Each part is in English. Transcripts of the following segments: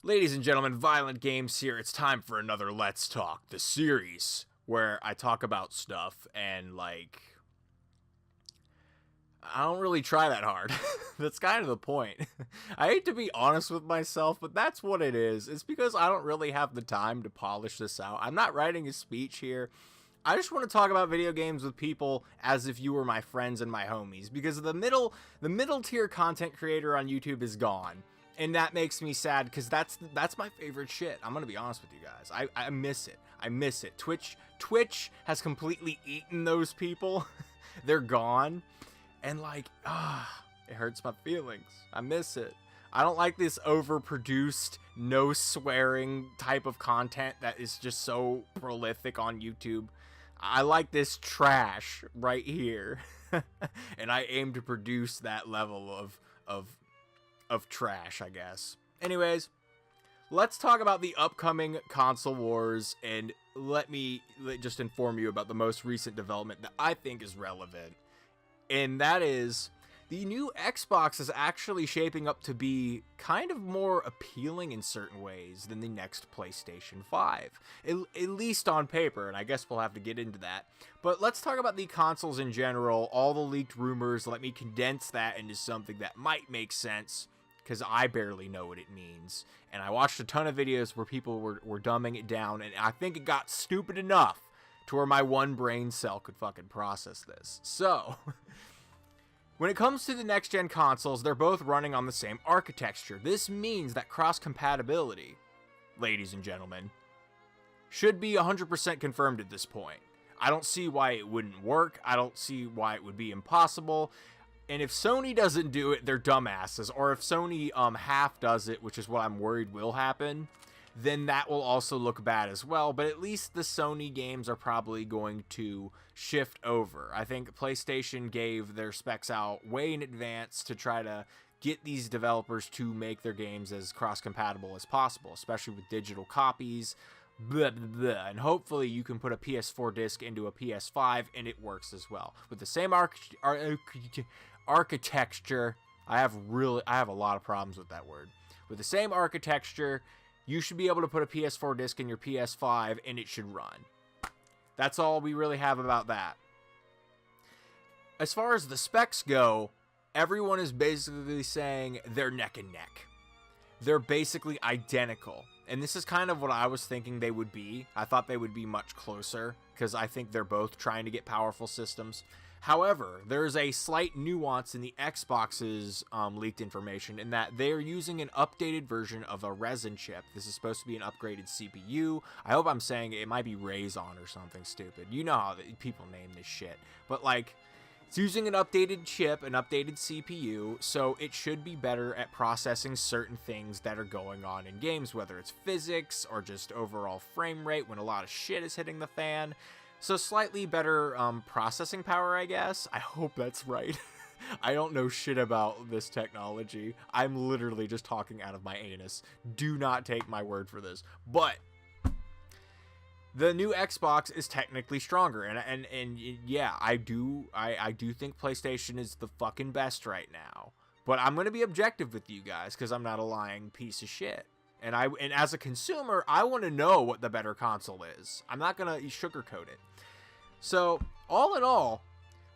Ladies and gentlemen, Violent Games here. It's time for another Let's Talk, the series where I talk about stuff and, like, I don't really try that hard. That's kind of the point. I hate to be honest with myself, but that's what it is. It's because I don't really have the time to polish this out. I'm not writing a speech here. I just want to talk about video games with people as if you were my friends and my homies, because the middle tier content creator on YouTube is gone. And that makes me sad, because that's my favorite shit. I'm gonna be honest with you guys. I miss it. I miss it. Twitch has completely eaten those people. They're gone. And like, it hurts my feelings. I miss it. I don't like this overproduced, no swearing type of content that is just so prolific on YouTube. I like this trash right here. And I aim to produce that level of trash, I guess. Anyways, let's talk about the upcoming console wars, and let me just inform you about the most recent development that I think is relevant. And that is, the new Xbox is actually shaping up to be kind of more appealing in certain ways than the next PlayStation 5. At least on paper, and I guess we'll have to get into that. But let's talk about the consoles in general, all the leaked rumors. Let me condense that into something that might make sense, because I barely know what it means. And I watched a ton of videos where people were dumbing it down, and I think it got stupid enough to where my one brain cell could fucking process this. So, when it comes to the next-gen consoles, they're both running on the same architecture. This means that cross-compatibility, ladies and gentlemen, should be 100% confirmed at this point. I don't see why it wouldn't work. I don't see why it would be impossible. And if Sony doesn't do it, they're dumbasses. Or if Sony half does it, which is what I'm worried will happen, then that will also look bad as well. But at least the Sony games are probably going to shift over. I think PlayStation gave their specs out way in advance to try to get these developers to make their games as cross-compatible as possible, especially with digital copies. Blah, blah, blah. And hopefully you can put a PS4 disc into a PS5 and it works as well. With the same architecture, I have a lot of problems with that word. With the same architecture, you should be able to put a PS4 disc in your PS5 and it should run. That's all we really have about that. As far as the specs go, everyone is basically saying they're neck and neck. They're basically identical. And this is kind of what I was thinking they would be. I thought they would be much closer, because I think they're both trying to get powerful systems. However, there's a slight nuance in the Xbox's leaked information, in that they're using an updated version of a resin chip. This is supposed to be an upgraded CPU. I hope I'm saying it might be Raison or something stupid. You know how people name this shit. But like, it's using an updated chip, an updated CPU, so it should be better at processing certain things that are going on in games, whether it's physics or just overall frame rate when a lot of shit is hitting the fan. So slightly better processing power, I guess. I hope that's right. I don't know shit about this technology. I'm literally just talking out of my anus. Do not take my word for this. But the new Xbox is technically stronger, and yeah, I do think PlayStation is the fucking best right now. But I'm gonna be objective with you guys, because I'm not a lying piece of shit. And as a consumer, I want to know what the better console is. I'm not gonna sugarcoat it. So all in all,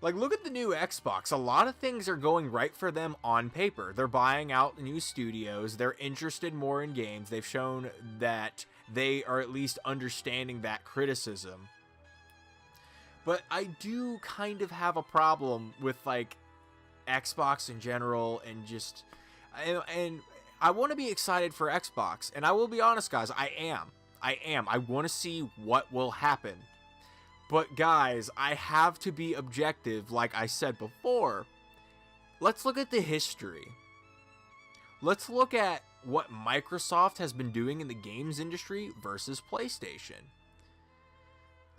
like, look at the new Xbox. A lot of things are going right for them on paper. They're buying out new studios. They're interested more in games. They've shown that they are at least understanding that criticism. But I do kind of have a problem with, like, Xbox in general, and just, and I want to be excited for Xbox. And I will be honest, guys, I am. I want to see what will happen. But guys, I have to be objective, like I said before. Let's look at the history. Let's look at what Microsoft has been doing in the games industry versus PlayStation.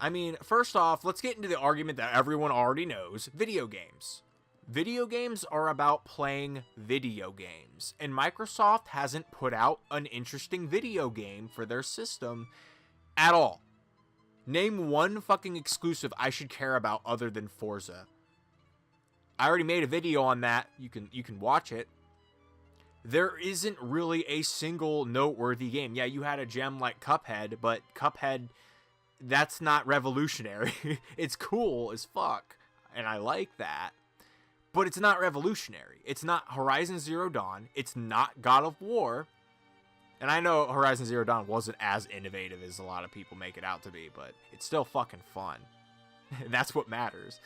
I mean, first off, let's get into the argument that everyone already knows: video games. Video games are about playing video games, and Microsoft hasn't put out an interesting video game for their system at all. Name one fucking exclusive I should care about other than Forza. I already made a video on that. You can watch it. there isn't really a single noteworthy game. Yeah, you had a gem like Cuphead, but Cuphead, that's not revolutionary. It's cool as fuck, and I like that, but it's not revolutionary. It's not Horizon Zero Dawn. It's not God of War. And I know Horizon Zero Dawn wasn't as innovative as a lot of people make it out to be, but it's still fucking fun. And that's what matters.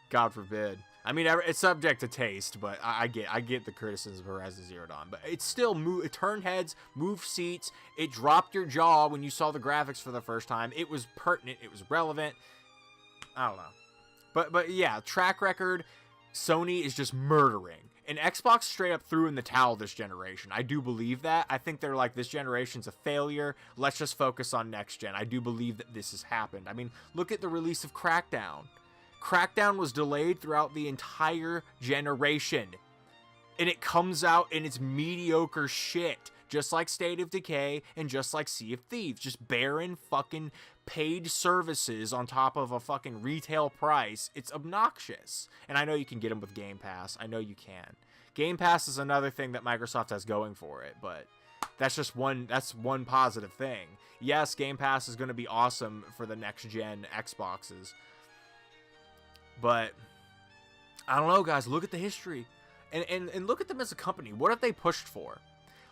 God forbid. I mean, it's subject to taste, but I get the criticism of Horizon Zero Dawn. But it still it turned heads, moved seats. It dropped your jaw when you saw the graphics for the first time. It was pertinent. It was relevant. I don't know. But yeah, track record, Sony is just murdering. And Xbox straight up threw in the towel this generation. I do believe that. I think they're like, this generation's a failure. Let's just focus on next gen. I do believe that this has happened. I mean, look at the release of Crackdown. Crackdown was delayed throughout the entire generation. And it comes out and it's mediocre shit. Just like State of Decay and just like Sea of Thieves. Just barren fucking paid services on top of a fucking retail price. It's obnoxious. And I know you can get them with Game Pass. I know you can. Game Pass is another thing that Microsoft has going for it, but that's just one positive thing. Yes, Game Pass is going to be awesome for the next gen Xboxes. But I don't know, guys. Look at the history. And look at them as a company. What have they pushed for?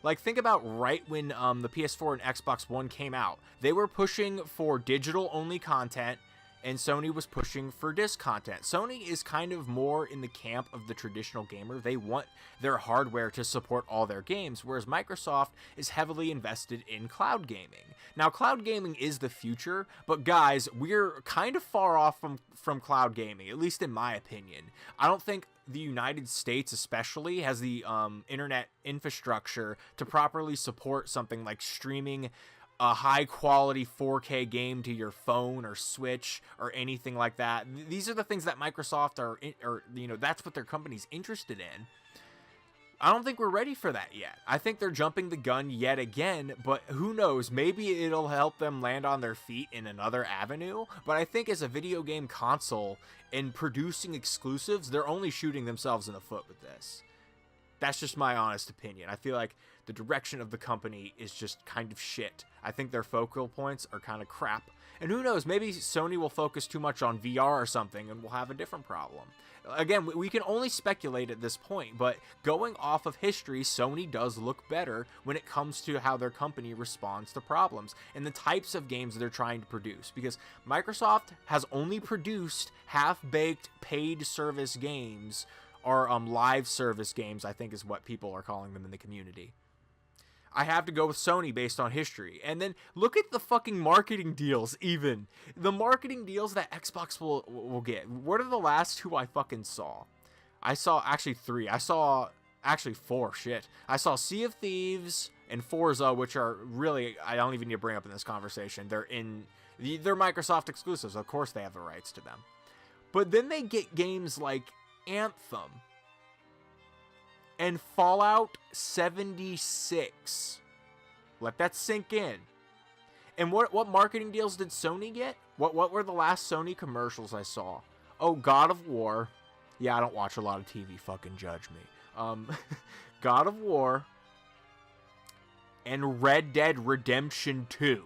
Like, think about right when the PS4 and Xbox One came out. They were pushing for digital-only content, and Sony was pushing for disc content. Sony is kind of more in the camp of the traditional gamer. They want their hardware to support all their games, whereas Microsoft is heavily invested in cloud gaming. Now, cloud gaming is the future, but guys, we're kind of far off from cloud gaming, at least in my opinion. I don't think the United States especially has the internet infrastructure to properly support something like streaming a high quality 4K game to your phone or Switch or anything like that. These are the things that Microsoft or that's what their company's interested in. I don't think we're ready for that yet. I think they're jumping the gun yet again, but who knows? Maybe it'll help them land on their feet in another avenue. But I think as a video game console and producing exclusives, they're only shooting themselves in the foot with this. That's just my honest opinion. I feel like the direction of the company is just kind of shit. I think their focal points are kind of crap. And who knows, maybe Sony will focus too much on VR or something and we'll have a different problem. Again, we can only speculate at this point, but going off of history, Sony does look better when it comes to how their company responds to problems and the types of games they're trying to produce. Because Microsoft has only produced half-baked paid service games, or live service games, I think is what people are calling them in the community. I have to go with Sony based on history. And then look at the fucking marketing deals even. The marketing deals that Xbox will get. What are the last two I fucking saw? I saw actually 3. I saw actually 4, shit. I saw Sea of Thieves and Forza, which are really, I don't even need to bring up in this conversation. They're Microsoft exclusives. Of course they have the rights to them. But then they get games like Anthem and Fallout 76. Let that sink in. And what marketing deals did Sony get? What were the last Sony commercials I saw? Oh, God of War. Yeah, I don't watch a lot of TV, fucking judge me. God of War and Red Dead Redemption 2.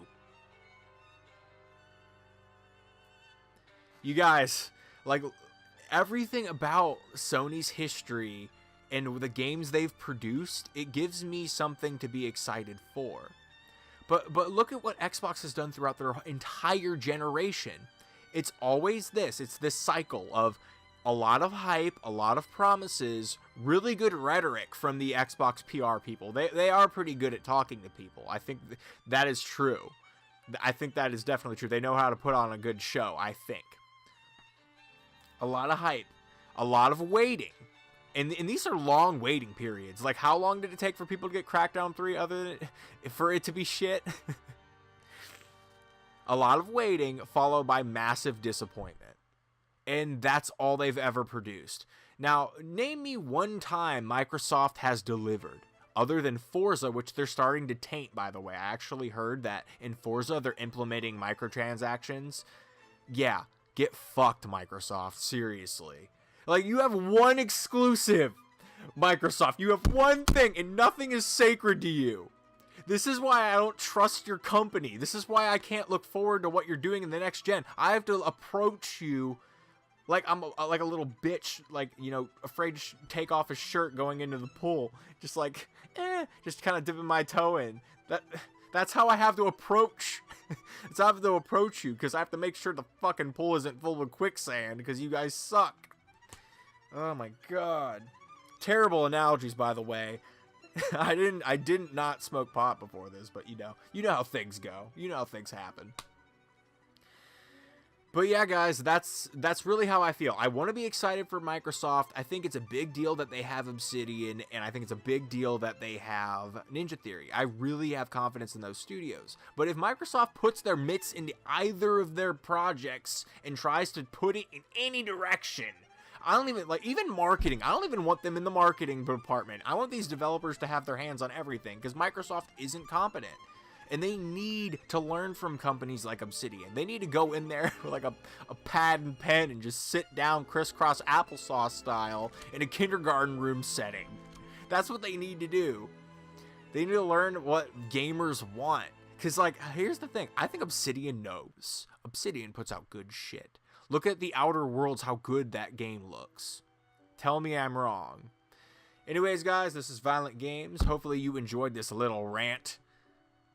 You guys, like, everything about Sony's history and the games they've produced, it gives me something to be excited for. But look at what Xbox has done throughout their entire generation. It's always this. It's this cycle of a lot of hype, a lot of promises, really good rhetoric from the Xbox PR people. They are pretty good at talking to people. I think that is true. I think that is definitely true. They know how to put on a good show, I think. A lot of hype, a lot of waiting. And these are long waiting periods. Like, how long did it take for people to get Crackdown 3 other than for it to be shit? A lot of waiting followed by massive disappointment. And that's all they've ever produced. Now, name me one time Microsoft has delivered. Other than Forza, which they're starting to taint, by the way. I actually heard that in Forza they're implementing microtransactions. Yeah, get fucked, Microsoft. Seriously. Like, you have one exclusive. Microsoft, you have one thing and nothing is sacred to you. This is why I don't trust your company. This is why I can't look forward to what you're doing in the next gen. I have to approach you like I'm like a little bitch, like, you know, afraid to take off his shirt going into the pool. Just like, just kind of dipping my toe in. That's how I have to approach. That's how I have to approach you, because I have to make sure the fucking pool isn't full of quicksand, because you guys suck. Oh my god. Terrible analogies, by the way. I didn't not smoke pot before this, but you know how things go. You know how things happen. But yeah, guys, that's really how I feel. I want to be excited for Microsoft. I think it's a big deal that they have Obsidian, and I think it's a big deal that they have Ninja Theory. I really have confidence in those studios. But if Microsoft puts their mitts into either of their projects and tries to put it in any direction, I don't even, like, even marketing, I don't even want them in the marketing department. I want these developers to have their hands on everything, because Microsoft isn't competent. And they need to learn from companies like Obsidian. They need to go in there with like a pad and pen and just sit down crisscross applesauce style in a kindergarten room setting. That's what they need to do. They need to learn what gamers want. Because, like, here's the thing. I think Obsidian knows. Obsidian puts out good shit. Look at The Outer Worlds, how good that game looks. Tell me I'm wrong. Anyways, guys, this is Violent Games. Hopefully you enjoyed this little rant.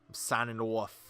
I'm signing off.